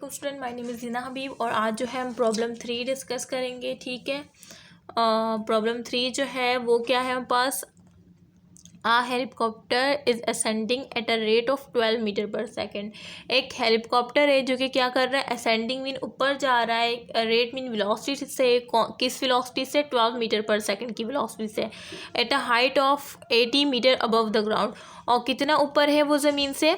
वालेकुम student, my name is ज़ीना हबीब और आज जो है हम प्रॉब्लम 3 डिस्कस करेंगे। ठीक है, प्रॉब्लम 3 जो है वो क्या है हमारे पास, helicopter is ascending at a rate of 12 metre per second. एक हेलीकॉप्टर है जो कि क्या कर रहा है, असेंडिंग मीन ऊपर जा रहा है, रेट मीन वेलोसिटी से, किस वेलोसिटी से, 12 मीटर पर सेकेंड की वेलोसिटी से, at a height of 80 metre above the ground. और कितना ऊपर है वो ज़मीन से,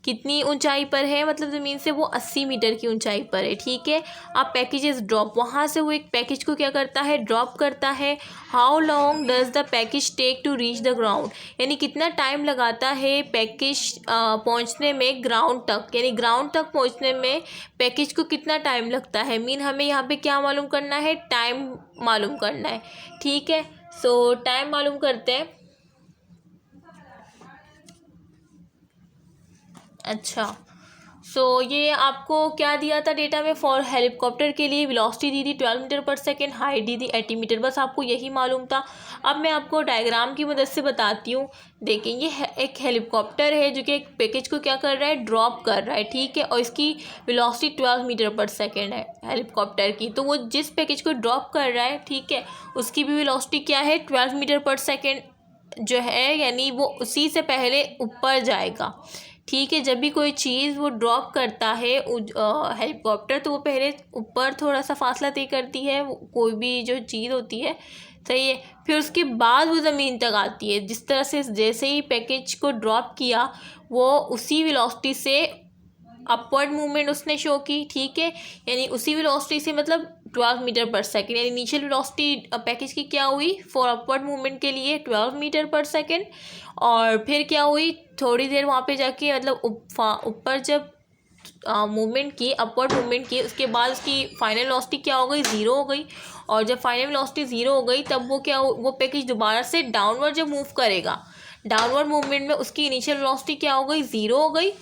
कितनी ऊंचाई पर है, मतलब ज़मीन से वो 80 मीटर की ऊंचाई पर है। ठीक है, अब पैकेजेस ड्रॉप, वहाँ से वो एक पैकेज को क्या करता है, ड्रॉप करता है। How long does the package take to reach the ground, यानी कितना टाइम लगाता है पैकेज पहुँचने में ग्राउंड तक, यानी ग्राउंड तक पहुँचने में पैकेज को कितना टाइम लगता है। मीन हमें यहाँ पे क्या मालूम करना है, टाइम मालूम करना है। ठीक है, सो टाइम मालूम करते हैं। अच्छा, ये आपको क्या दिया था डेटा में, फॉर हेलीकॉप्टर के लिए वेलोसिटी दी थी 12 मीटर पर सेकेंड, हाइट दी थी 80 मीटर, बस आपको यही मालूम था। अब मैं आपको डायग्राम की मदद से बताती हूँ। देखें, ये एक हेलीकॉप्टर है जो कि एक पैकेज को क्या कर रहा है, ड्रॉप कर रहा है। ठीक है, और इसकी वेलोसिटी 12 मीटर पर सेकेंड है हेलीकॉप्टर की। तो वो जिस पैकेज को ड्रॉप कर रहा है, ठीक है, उसकी भी वेलोसिटी क्या है, 12 मीटर पर सेकेंड जो है, यानी वो उसी से पहले ऊपर जाएगा। ठीक है, जब भी कोई चीज़ वो ड्रॉप करता है हेलीकॉप्टर, तो वो पहले ऊपर थोड़ा सा फासला तय करती है, कोई भी जो चीज़ होती है, सही है, फिर उसके बाद वो ज़मीन तक आती है। जिस तरह से जैसे ही पैकेज को ड्रॉप किया, वो उसी वेलोसिटी से अपवर्ड मूवमेंट उसने शो की। ठीक है, यानी उसी वेलोसिटी से, मतलब 12 मीटर पर सेकेंड, यानी इनिशियल वेलोसिटी पैकेज की क्या हुई, फॉर अपवर्ड मूवमेंट के लिए 12 मीटर पर सेकेंड, और फिर क्या हुई, थोड़ी देर वहाँ पे जाके, मतलब ऊपर जब मूवमेंट की, अपवर्ड मूवमेंट की, उसके बाद उसकी फाइनल वेलोसिटी क्या हो गई, ज़ीरो हो गई। और जब फाइनल वेलोसिटी ज़ीरो हो गई, तब वो पैकेज दोबारा से डाउनवर्ड जब मूव करेगा, डाउनवर्ड मूवमेंट में उसकी इनिशियल वेलोसिटी क्या हो गई, ज़ीरो हो गई।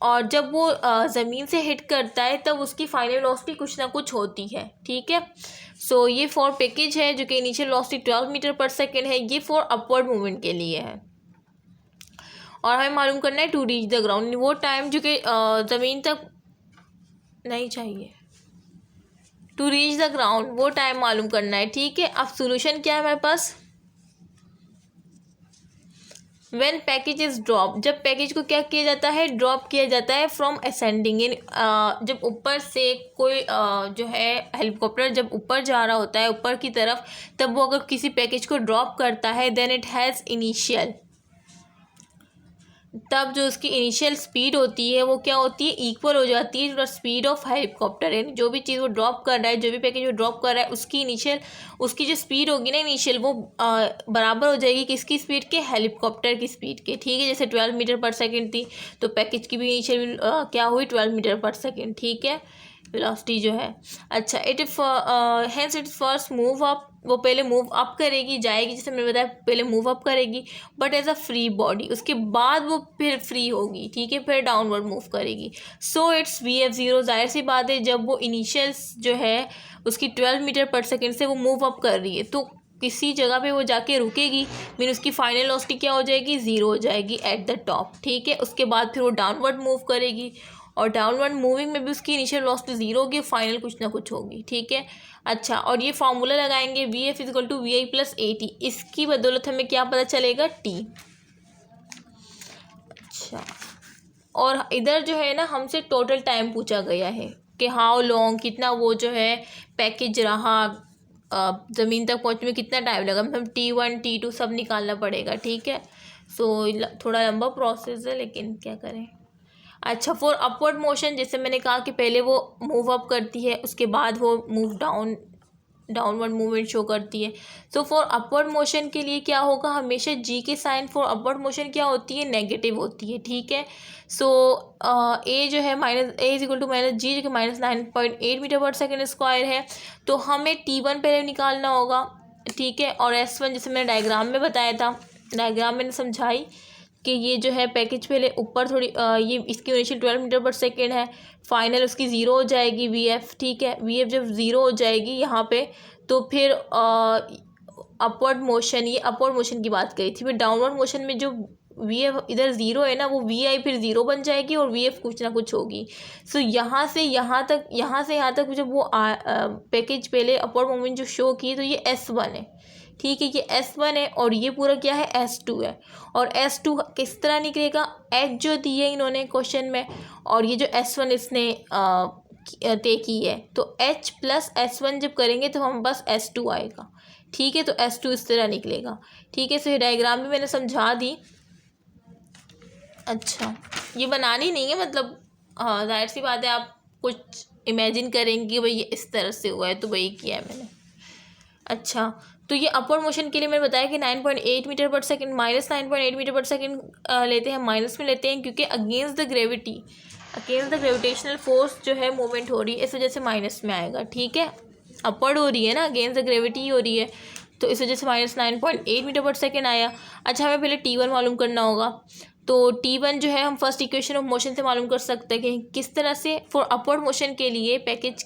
और जब वो ज़मीन से हिट करता है, तब उसकी फाइनल वेलोसिटी कुछ ना कुछ होती है। ठीक है, ये फॉर पैकेज है जो कि initial velocity 12 metre per second है, ये फॉर अपवर्ड मूवमेंट के लिए है। और हमें मालूम करना है टू रीच द ग्राउंड, वो टाइम जो कि ज़मीन तक नहीं चाहिए, टू रीच द ग्राउंड वो टाइम मालूम करना है। ठीक है, अब सोल्यूशन क्या है हमारे पास, व्हेन पैकेज इज ड्रॉप, जब पैकेज को क्या किया जाता है, ड्रॉप किया जाता है फ्रॉम असेंडिंग, जब ऊपर से कोई जो है हेलीकॉप्टर जब ऊपर जा रहा होता है ऊपर की तरफ, तब वो अगर किसी पैकेज को ड्रॉप करता है, देन इट हैज़ इनिशियल, तब जो उसकी इनिशियल स्पीड होती है वो क्या होती है, इक्वल हो जाती है टू स्पीड ऑफ हेलीकॉप्टर। यानी जो भी चीज़ वो ड्रॉप कर रहा है, जो भी पैकेज वो ड्रॉप कर रहा है, उसकी इनिशियल, उसकी जो स्पीड होगी ना इनिशियल, वो बराबर हो जाएगी किसकी स्पीड के, हेलीकॉप्टर की स्पीड के। ठीक है, जैसे 12 मीटर पर सेकेंड थी, तो पैकेज की भी इनिशियल क्या हुई, 12 मीटर पर सेकेंड। ठीक है, वेलोसिटी जो है। अच्छा, hence it first move up, वो पहले मूव अप करेगी, जाएगी, जैसे मैंने बताया पहले मूव अप करेगी, but as a free body, उसके बाद वो फिर फ्री होगी। ठीक है, फिर डाउनवर्ड मूव करेगी। सो इट्स VF0, जाहिर सी बात है, जब वो इनिशियल्स जो है उसकी 12 मीटर पर सेकेंड से वो मूव अप कर रही है, तो किसी जगह पे वो जाके रुकेगी, मीन उसकी फाइनल वेलोसिटी क्या हो जाएगी, ज़ीरो हो जाएगी एट द टॉप। ठीक है, उसके बाद फिर वो डाउनवर्ड मूव करेगी, और डाउनवर्ड मूविंग में भी उसकी इनिशियल वेलोसिटी ज़ीरो होगी, फाइनल कुछ ना कुछ होगी। ठीक है, अच्छा, और ये फार्मूला लगाएंगे, VF equal to VI plus AT, इसकी बदौलत हमें क्या पता चलेगा, T। अच्छा, और इधर जो है ना, हमसे टोटल टाइम पूछा गया है कि हाउ लॉन्ग, कितना वो जो है पैकेज रहा, ज़मीन तक पहुँचने में कितना टाइम लगा, मतलब T1 T2 सब निकालना पड़ेगा। ठीक है, थोड़ा लंबा प्रोसेस है, लेकिन क्या करें। अच्छा, फॉर अपवर्ड मोशन, जैसे मैंने कहा कि पहले वो मूव अप करती है, उसके बाद वो मूव डाउनवर्ड मूवमेंट शो करती है। फॉर अपवर्ड मोशन के लिए क्या होगा, हमेशा जी की साइन फॉर अपवर्ड मोशन क्या होती है, नेगेटिव होती है। ठीक है, ए जो है -A=-G, जो कि -9.8 मीटर पर सेकेंड स्क्वायर है, तो हमें T1 पहले निकालना होगा। ठीक है, और S1 जैसे मैंने डायग्राम में बताया था, डायग्राम मैंने समझाई कि ये जो है पैकेज पहले ऊपर थोड़ी ये इसकी इनिशियल 12 मीटर पर सेकेंड है, फाइनल उसकी ज़ीरो हो जाएगी VF। ठीक है, VF जब ज़ीरो हो जाएगी यहाँ पे, तो फिर अपवर्ड मोशन, ये अपवर्ड मोशन की बात करी थी। फिर डाउनवर्ड मोशन में जो वी एफ इधर ज़ीरो है ना, वो वी आई फिर ज़ीरो बन जाएगी और वी एफ कुछ ना कुछ होगी। सो यहाँ से यहाँ तक, यहाँ से यहाँ तक जब वो पैकेज पहले अपवर्ड मोमेंट जो शो की, तो ये S1 है, ठीक है, ये S1 है और ये पूरा क्या है, S2 है। और S2 किस तरह निकलेगा, H जो दी है इन्होंने क्वेश्चन में, और ये जो S1 इसने तय की है, तो H प्लस S1 जब करेंगे तो हम बस S2 आएगा, ठीक है। तो S2 इस तरह निकलेगा, ठीक है। सो ये डायग्राम भी मैंने समझा दी। अच्छा, ये बनानी नहीं है, मतलब हाँ जाहिर सी बात है, आप कुछ इमेजिन करेंगे भाई ये इस तरह से हुआ है, तो वही किया है मैंने। अच्छा, तो ये अपवर्ड मोशन के लिए मैंने बताया कि 9.8 मीटर पर सेकंड माइनस 9.8 मीटर पर सेकंड लेते हैं, माइनस में लेते हैं, क्योंकि अगेंस्ट द ग्रेविटेशनल फोर्स जो है मूवमेंट हो रही है, इस वजह से माइनस में आएगा, ठीक है। अपवर्ड हो रही है ना, अगेंस्ट द ग्रेविटी हो रही है, तो इस वजह से माइनस 9.8 मीटर पर सेकेंड आया। अच्छा, हमें पहले T1 मालूम करना होगा, तो T1 जो है हम फर्स्ट इक्वेशन ऑफ मोशन से मालूम कर सकते हैं कि किस तरह से फॉर अपवर्ड मोशन के लिए पैकेज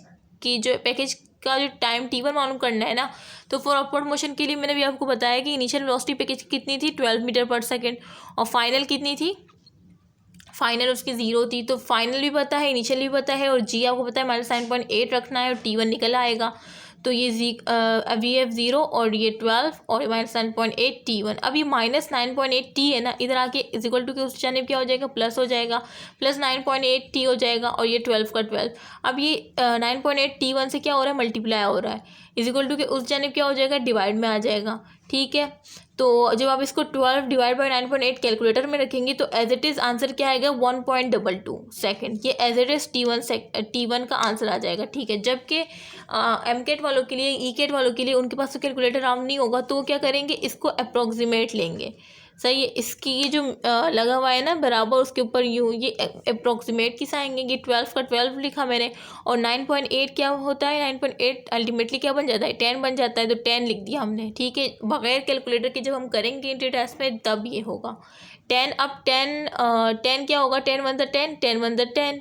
का जो टाइम T1 मालूम करना है ना, तो फॉर अपवर्ड मोशन के लिए मैंने भी आपको बताया कि इनिशियल वेलोसिटी पैकेज कितनी थी, 12 मीटर पर सेकेंड, और फाइनल कितनी थी, फाइनल उसकी 0 थी। तो फाइनल भी पता है, इनिशियल भी पता है, और जी आपको पता है माइनस 9.8 रखना है, और T1 निकल आएगा। तो ये वी एफ 0 और ये 12 और माइनस 9.8 T1। अब ये माइनस 9.8 T है ना, इधर आके इज इक्वल टू के उस जानिब क्या हो जाएगा, प्लस हो जाएगा, प्लस 9.8 T हो जाएगा, और ये 12 का 12। अब ये 9.8 T1 से क्या हो रहा है, मल्टीप्लाई हो रहा है, इज इक्वल टू के उस जानिब क्या हो जाएगा, डिवाइड में आ जाएगा, ठीक है। तो जब आप इसको 12 डिवाइड बाई 9.8 कैलकुलेटर में रखेंगे तो एज इट इज़ आंसर क्या आएगा, 1.22 सेकेंड। ये एज इट इज़ T1 का आंसर आ जाएगा, ठीक है। जबकि MCAT वालों के लिए, ECAT वालों के लिए उनके पास तो कैलकुलेटर आम नहीं होगा, तो वो क्या करेंगे, इसको अप्रॉक्सीमेट लेंगे, सही है। इसकी ये जो लगा हुआ है ना बराबर, उसके ऊपर यूँ ये अप्रॉक्सीमेट किस आएंगे, ये 12 का 12 लिखा मैंने, और 9.8 क्या होता है, 9.8 अल्टीमेटली क्या बन जाता है, 10 बन जाता है, तो 10 लिख दिया हमने, ठीक है। बगैर कैलकुलेटर के जब हम करेंगे इंटर टेस्ट में तब ये होगा 10। अब 10 क्या होगा, 10 1 द 10, 10 1 द 10।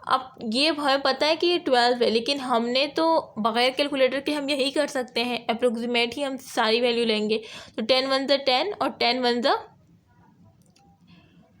अब ये हमें पता है कि ये 12 है, लेकिन हमने तो बगैर कैलकुलेटर के हम यही कर सकते हैं, अप्रोक्सीमेट ही हम सारी वैल्यू लेंगे। तो 10 1 द 10 और 10 1 द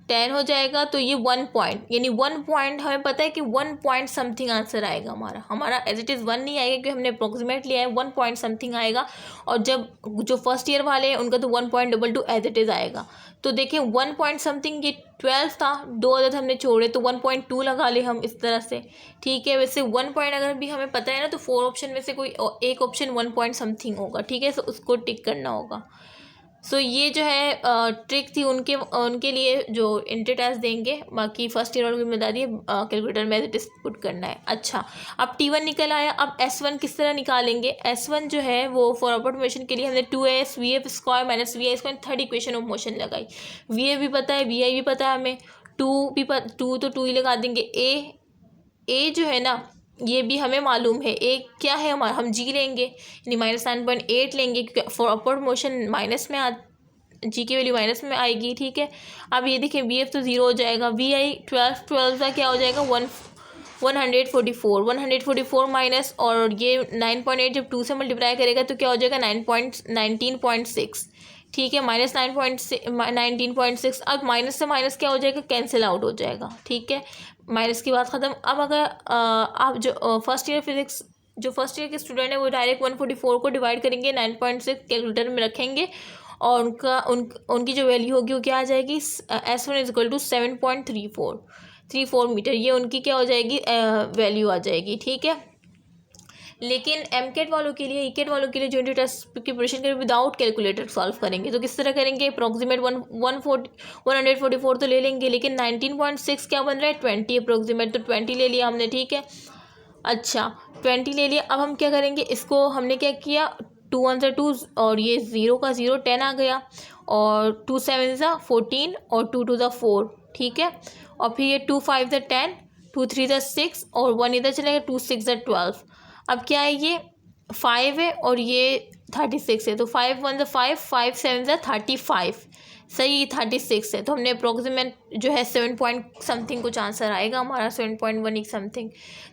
10 हो जाएगा, तो ये 1 पॉइंट, यानी 1 पॉइंट हमें पता है कि 1 पॉइंट समथिंग आंसर आएगा हमारा एज इट इज़ 1 नहीं आएगा, क्योंकि हमने अप्रोक्सीमेट लिया है, 1 पॉइंट समथिंग आएगा। और जब जो फर्स्ट ईयर वाले हैं उनका तो 1.22 एज इट इज़ आएगा। तो देखिए 1 पॉइंट समथिंग, ये 12 था, 2 अदद हमने छोड़े, तो 1.2 लगा ले हम इस तरह से, ठीक है। वैसे 1 पॉइंट अगर भी हमें पता है ना, तो 4 ऑप्शन में से कोई एक ऑप्शन 1 पॉइंट समथिंग होगा, ठीक है। सो उसको टिक करना होगा। सो ये जो है ट्रिक थी उनके लिए जो इंटर टेस्ट देंगे, बाकी फर्स्ट ईयर वालों की जिम्मेदारी है कैलकुलेटर में एज पुट करना है। अच्छा, अब T1 निकल आया, अब S1 किस तरह निकालेंगे। S1 जो है वो फॉर अपवर्ड मोशन के लिए हमने 2as VF square minus VI square third equation of motion लगाई। VF भी पता है, VI भी पता है हमें, 2 तो 2 ही लगा देंगे। A जो है ना, ये भी हमें मालूम है, एक क्या है हमारा, हम जी लेंगे, यानी माइनस 9.8 लेंगे, क्योंकि फॉर अपवर्ड मोशन माइनस में जी की वैल्यू माइनस में आएगी, ठीक है। अब ये देखें VF तो 0 हो जाएगा, VI 12 का क्या हो जाएगा, 144 माइनस, और ये 9.8 जब 2 से मल्टीप्लाई करेगा तो क्या हो जाएगा, 19.6, ठीक है। माइनस 19.6। अब माइनस से माइनस क्या हो जाएगा, कैंसिल आउट हो जाएगा, ठीक है। माइनस की बात ख़त्म। अब अगर आप जो फर्स्ट ईयर के स्टूडेंट है वो डायरेक्ट 144 को डिवाइड करेंगे 9.6 कैलकुलेटर में रखेंगे, और उनकी जो वैल्यू होगी वो क्या आ जाएगी, S1 is equal to 7.34 metre, ये उनकी क्या हो जाएगी, वैल्यू आ जाएगी, ठीक है। लेकिन MCAT वालों के लिए, ECAT वालों के लिए जो इंटर टेस्ट की प्रिपरेशन करें विदाउट कैलकुलेटर सॉल्व करेंगे, तो किस तरह करेंगे, अप्रॉक्सीमेट 144 तो ले लेंगे, लेकिन 19.6 क्या बन रहा है, 20 अप्रॉक्सीमेट, तो 20 ले लिया हमने, ठीक है। अच्छा, 20 ले लिया। अब हम क्या करेंगे, इसको हमने क्या किया, 2 1 2 और ये 0 का 0 10 आ गया, और 2 7 14 और 2 2 4, ठीक है। और फिर ये 2 5 10, 2 3 6 और 1 इधर चलेगा, 2 6 12। अब क्या है, ये 5 है और ये 36 है, तो 5 1 5, 5 7 35, सही 36 है। तो हमने अप्रोक्सीमेट जो है 7 पॉइंट समथिंग कुछ आंसर आएगा हमारा, 7.1 समथिंग।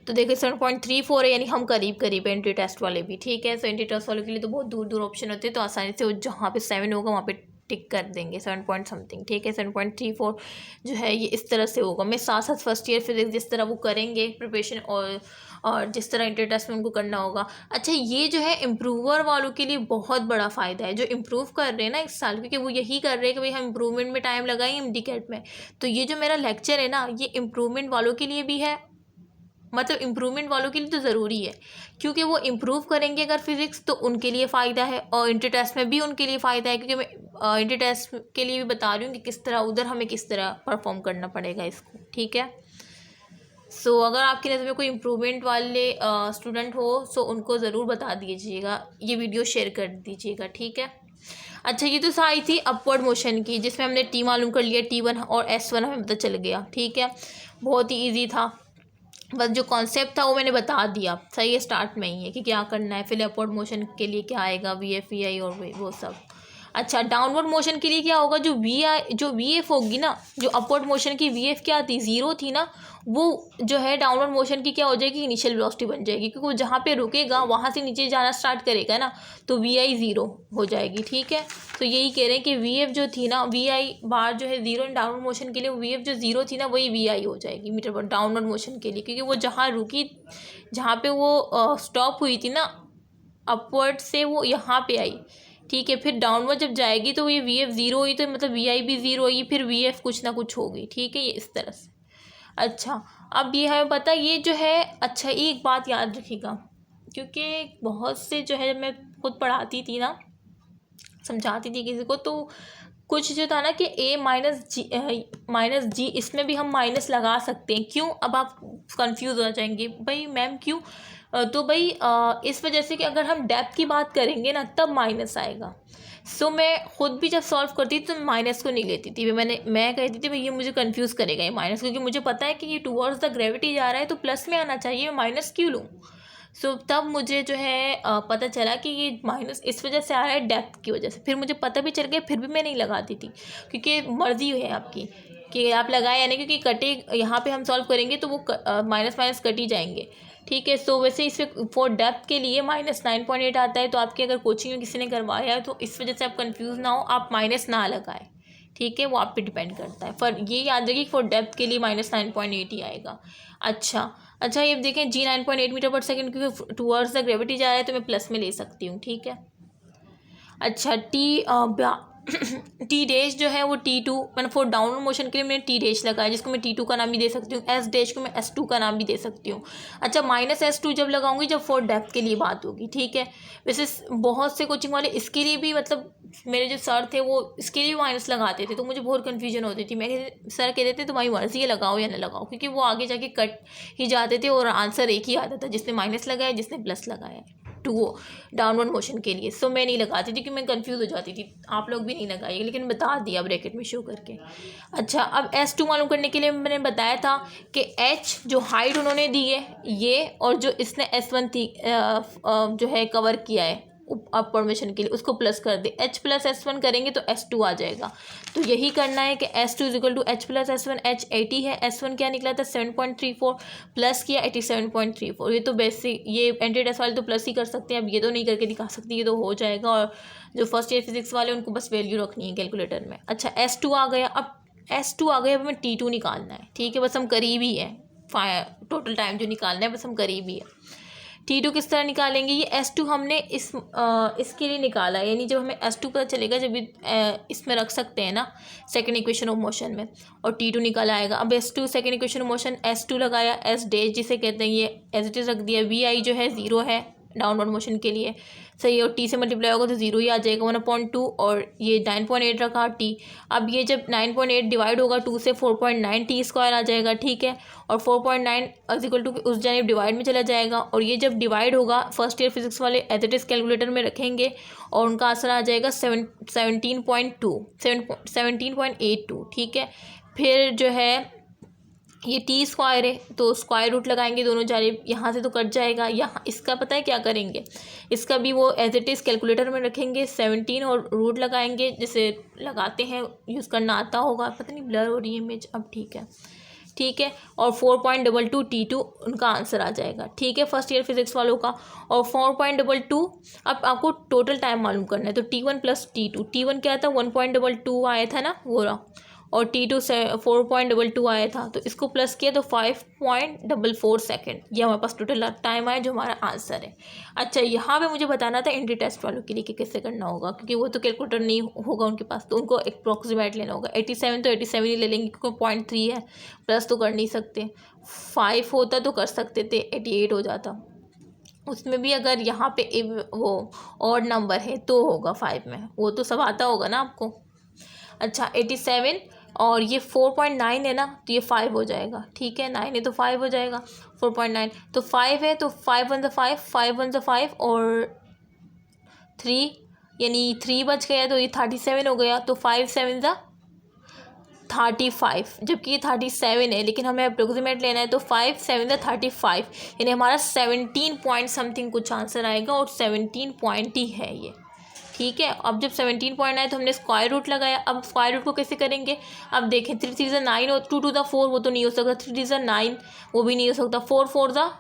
तो देखिए 7.34 है, यानी हम करीब है एंट्री टेस्ट वाले भी, ठीक है। सो एंट्री टेस्ट वालों के लिए तो बहुत दूर ऑप्शन होते हैं, तो आसानी से जहाँ पे 7 होगा वहाँ पे टिक कर देंगे 7 पॉइंट समथिंग, ठीक है। 7.34 जो है ये इस तरह से होगा। मैं साथ साथ फर्स्ट ईयर फिजिक्स जिस तरह वो करेंगे प्रिपरेशन और जिस तरह इंटर टेस्ट में उनको करना होगा। अच्छा, ये जो है इम्प्रूवर वालों के लिए बहुत बड़ा फ़ायदा है, जो इम्प्रूव कर रहे हैं ना इस साल, क्योंकि वो यही कर रहे हैं कि भाई हम इम्प्रूवमेंट में टाइम लगाएं MD-CAT में। तो ये जो मेरा लेक्चर है ना, ये इम्प्रूवमेंट वालों के लिए भी है, मतलब इम्प्रूवमेंट वालों के लिए तो ज़रूरी है, क्योंकि वो इम्प्रूव करेंगे अगर फिज़िक्स तो उनके लिए फ़ायदा है, और इंटर टेस्ट में भी उनके लिए फ़ायदा है, क्योंकि मैं इंटर टेस्ट के लिए भी बता रही हूँ कि किस तरह उधर हमें किस तरह परफॉर्म करना पड़ेगा इसको, ठीक है। सो अगर आपकी नज़र में कोई इम्प्रूवमेंट वाले स्टूडेंट हो सो उनको ज़रूर बता दीजिएगा, ये वीडियो शेयर कर दीजिएगा, ठीक है। अच्छा, ये तो सारी थी अपवर्ड मोशन की, जिसमें हमने टी मालूम कर लिया, T1 और S1 हमें पता चल गया, ठीक है। बहुत ही ईजी था, बस जो कॉन्सेप्ट था वो मैंने बता दिया, सही है, स्टार्ट में ही है कि क्या करना है। फिर अपवर्ड मोशन के लिए क्या आएगा, VF VI और वो सब। अच्छा, डाउनवर्ड मोशन के लिए क्या होगा, जो VF होगी ना, जो अपवर्ड मोशन की VF क्या थी, 0 थी ना, वो जो है डाउनवर्ड मोशन की क्या हो जाएगी, इनिशियल वेलोसिटी बन जाएगी, क्योंकि वो जहाँ पे रुकेगा वहाँ से नीचे जाना स्टार्ट करेगा ना, तो VI 0 हो जाएगी, ठीक है। तो यही कह रहे हैं कि VF जो थी ना, VI बार जो है 0 इन डाउनवर्ड मोशन के लिए, VF जो 0 थी ना वही VI हो जाएगी मीटर पर डाउनवर्ड मोशन के लिए, क्योंकि वो जहाँ रुकी, जहाँ पे वो स्टॉप हुई थी ना अपवर्ड से, वो यहाँ पे आई, ठीक है। फिर डाउनवर्ड जब जाएगी तो ये VF 0 हुई, तो मतलब VI भी 0 हुई, फिर VF कुछ ना कुछ होगी, ठीक है, ये इस तरह से। अच्छा, अब ये हमें पता, ये जो है, अच्छा एक बात याद रखिएगा, क्योंकि बहुत से जो है, जब मैं खुद पढ़ाती थी ना, समझाती थी किसी को, तो कुछ जो था ना कि A-G इसमें भी हम माइनस लगा सकते हैं, क्यों, अब आप कंफ्यूज हो जाएंगे, भाई मैम क्यों, तो भाई इस वजह से कि अगर हम डेप्थ की बात करेंगे ना तब माइनस आएगा। सो मैं खुद भी जब सॉल्व करती थी तो माइनस को नहीं लेती थी, मैं कहती थी भाई ये मुझे कंफ्यूज करेगा ये माइनस, क्योंकि मुझे पता है कि ये टुवर्ड्स द ग्रेविटी जा रहा है तो प्लस में आना चाहिए, मैं माइनस क्यों लूँ। सो तब मुझे जो है पता चला कि ये माइनस इस वजह से आ रहा है, डेप्थ की वजह से। फिर मुझे पता भी चल गया, फिर भी मैं नहीं लगाती थी, क्योंकि मर्जी है आपकी कि आप लगाए या नहीं, क्योंकि कटे यहाँ पे हम सॉल्व करेंगे तो वो माइनस माइनस कट ही जाएंगे, ठीक है। सो वैसे इसमें फॉर डेप्थ के लिए -9.8 आता है, तो आपके अगर कोचिंग में किसी ने करवाया है तो इस वजह से आप कंफ्यूज ना हो, आप माइनस ना लगाएं, ठीक है, वो आप पे डिपेंड करता है। पर ये याद रखिए फॉर डेप्थ के लिए -9.8 ही आएगा। अच्छा, ये देखें G 9.8 मीटर पर सेकेंड, क्योंकि टूवर्ड्स द ग्रेविटी जा रहा है तो मैं प्लस में ले सकती हूँ, ठीक है। अच्छा, टी डैश जो है वो T2, मैंने फॉर डाउनवर्ड मोशन के लिए मैंने टी डैश लगाया, जिसको मैं T2 का नाम भी दे सकती हूँ, S डैश को मैं S2 का नाम भी दे सकती हूँ। अच्छा, -S2 जब लगाऊंगी जब फॉर डेप्थ के लिए बात होगी, ठीक है। वैसे बहुत से कोचिंग वाले इसके लिए भी, मतलब मेरे जो सर थे वो इसके लिए माइनस लगाते थे, तो मुझे बहुत कन्फ्यूजन होती थी। सर कहते थे तुम्हारी मर्जी है लगाओ या ना लगाओ, क्योंकि वो आगे जाके कट ही जाते थे और आंसर एक ही आता था, जिसने माइनस लगाया जिसने प्लस लगाया, टू डाउनवर्ड मोशन के लिए। सो मैं नहीं लगाती थी, क्योंकि मैं कंफ्यूज हो जाती थी, आप लोग भी नहीं लगाइए, लेकिन बता दिया ब्रैकेट में शो करके। अच्छा, अब S2 मालूम करने के लिए मैंने बताया था कि H जो हाइट उन्होंने दी है ये, और जो इसने S1 थी जो है कवर किया है अपवर्ड मोशन के लिए, उसको प्लस कर दे, H + S1 करेंगे तो S2 आ जाएगा। तो यही करना है कि S2 = H + S1, H 80 है, S1 क्या निकला था 7.34, प्लस किया 87.34। ये तो बेसिक, ये एंटी टेस्ट वाले तो प्लस ही कर सकते हैं, अब ये तो नहीं करके दिखा सकती, ये तो हो जाएगा, और जो फर्स्ट ईयर फिजिक्स वाले उनको बस वैल्यू रखनी है कैलकुलेटर में। अच्छा, S2 आ गया, अब S2 आ गया, अब हमें T2 निकालना है, ठीक है, बस हम करीब ही है, टोटल टाइम जो निकालना है बस हम करीब ही है। T2 किस तरह निकालेंगे, ये S2 हमने इसके लिए निकाला, यानी जब हमें S2 पता चलेगा जब इसमें रख सकते हैं ना सेकंड इक्वेशन ऑफ मोशन में, और T2 निकाल आएगा। अब S2 second equation of motion, S2 लगाया, S डैश जिसे कहते हैं ये एज इट इज़ रख दिया, VI जो है 0 है डाउनवर्ड मोशन के लिए, सही, और T से मल्टीप्लाई होगा तो 0 ही आ जाएगा, 1/2, और ये 9.8 रखा T। अब ये जब 9.8 डिवाइड होगा 2 से 4.9 T² आ जाएगा, ठीक है, और 4.9 = उस जानिब डिवाइड में चला जाएगा, और ये जब डिवाइड होगा फर्स्ट ईयर फिजिक्स वाले एज इट इज़ कैलकुलेटर में रखेंगे और उनका आंसर आ जाएगा 17.82, ठीक है। फिर जो है ये T² है तो स्क्वायर रूट लगाएंगे दोनों जानिब, यहाँ से तो कट जाएगा, यहाँ इसका पता है क्या करेंगे, इसका भी वो एज इट इज़ कैलकुलेटर में रखेंगे 17 और रूट लगाएंगे, जैसे लगाते हैं, यूज़ करना आता होगा, पता नहीं ब्लर हो रही है इमेज, अब ठीक है, ठीक है। और 4.22 T2 उनका आंसर आ जाएगा, ठीक है, फर्स्ट ईयर फिजिक्स वालों का। और 4.22 अब आपको टोटल टाइम मालूम करना है, तो T1 प्लस T2, T1 क्या था 1.22 आया था ना वो रहा, और T2 से 4.22 आया था, तो इसको प्लस किया तो 5.44 सेकेंड, ये हमारे पास टोटल टाइम आया जो हमारा आंसर है। अच्छा, यहाँ पे मुझे बताना था एंट्री टेस्ट वालों के लिए कि कैसे करना होगा, क्योंकि वो तो कैलकुलेटर नहीं होगा उनके पास, तो उनको अप्रॉक्सीमेट लेना होगा। 87 तो 87 ही ले लेंगे क्योंकि 0.3 है, प्लस तो कर नहीं सकते। 5 होता तो कर सकते थे, 88 हो जाता। उसमें भी अगर यहाँ पे वो ऑड नंबर है तो होगा 5 में, वो तो सब आता होगा ना आपको। अच्छा, 87 और ये 4.9 है ना, तो ये 5 हो जाएगा, ठीक है, 9 है तो 5 हो जाएगा, 4.9 तो 5 है, तो 5 1 5, 5 1 5 और 3, यानी 3 बच गया, तो ये 37 हो गया, तो 5 7 35, जबकि ये 37 है, लेकिन हमें अप्रोक्सीमेट लेना है, तो 5 7 35, यानी हमारा 17 पॉइंट समथिंग कुछ आंसर आएगा, और 17 पॉइंट ही है ये, ठीक है। अब जब 17 पॉइंट आए तो हमने स्क्वायर रूट लगाया। अब स्क्वायर रूट को कैसे करेंगे, अब देखें 3 3 9 और 2 2 4 वो तो नहीं हो सकता, 3 3 9 वो भी नहीं हो सकता, 4 4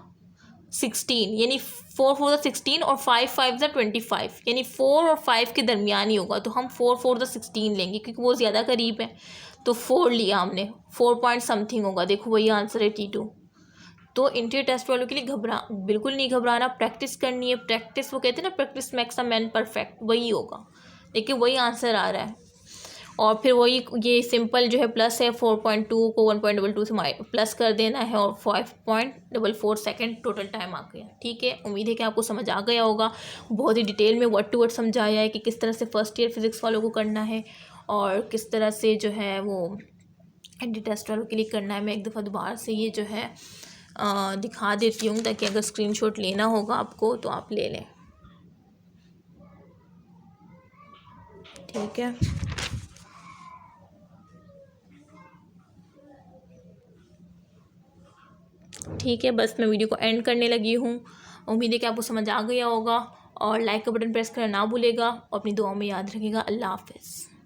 16, यानी 4 4 16 और 5 5 25, यानी 4 और 5 के दरमियान ही होगा, तो हम 4 4 16 लेंगे क्योंकि वो ज़्यादा करीब है, तो 4 लिया हमने, 4 पॉइंट समथिंग होगा, देखो वही आंसर है T2। तो इंटरव्यू टेस्ट वालों के लिए बिल्कुल नहीं घबराना, प्रैक्टिस करनी है, प्रैक्टिस, वो कहते हैं ना practice makes a man perfect, वही होगा, देखिए वही आंसर आ रहा है। और फिर वही ये सिंपल जो है प्लस है, 4.2 को 1.22 से प्लस कर देना है, और 5.44 सेकेंड टोटल टाइम आ गया, ठीक है। उम्मीद है कि आपको समझ आ गया होगा, बहुत ही डिटेल में वर्ड टू वर्ड समझाया है कि किस तरह से फर्स्ट ईयर फिजिक्स वालों को करना है और किस तरह से जो है वो एंटी टेस्ट वालों के लिए करना है। मैं एक दफ़ा दोबारा से ये जो है दिखा देती हूँ, ताकि अगर स्क्रीनशॉट लेना होगा आपको तो आप ले लें, ठीक है। ठीक है, बस मैं वीडियो को एंड करने लगी हूँ। उम्मीद है कि आपको समझ आ गया होगा, और लाइक का बटन प्रेस करना ना भूलेगा, और अपनी दुआओं में याद रखिएगा। अल्लाह हाफ़िज़।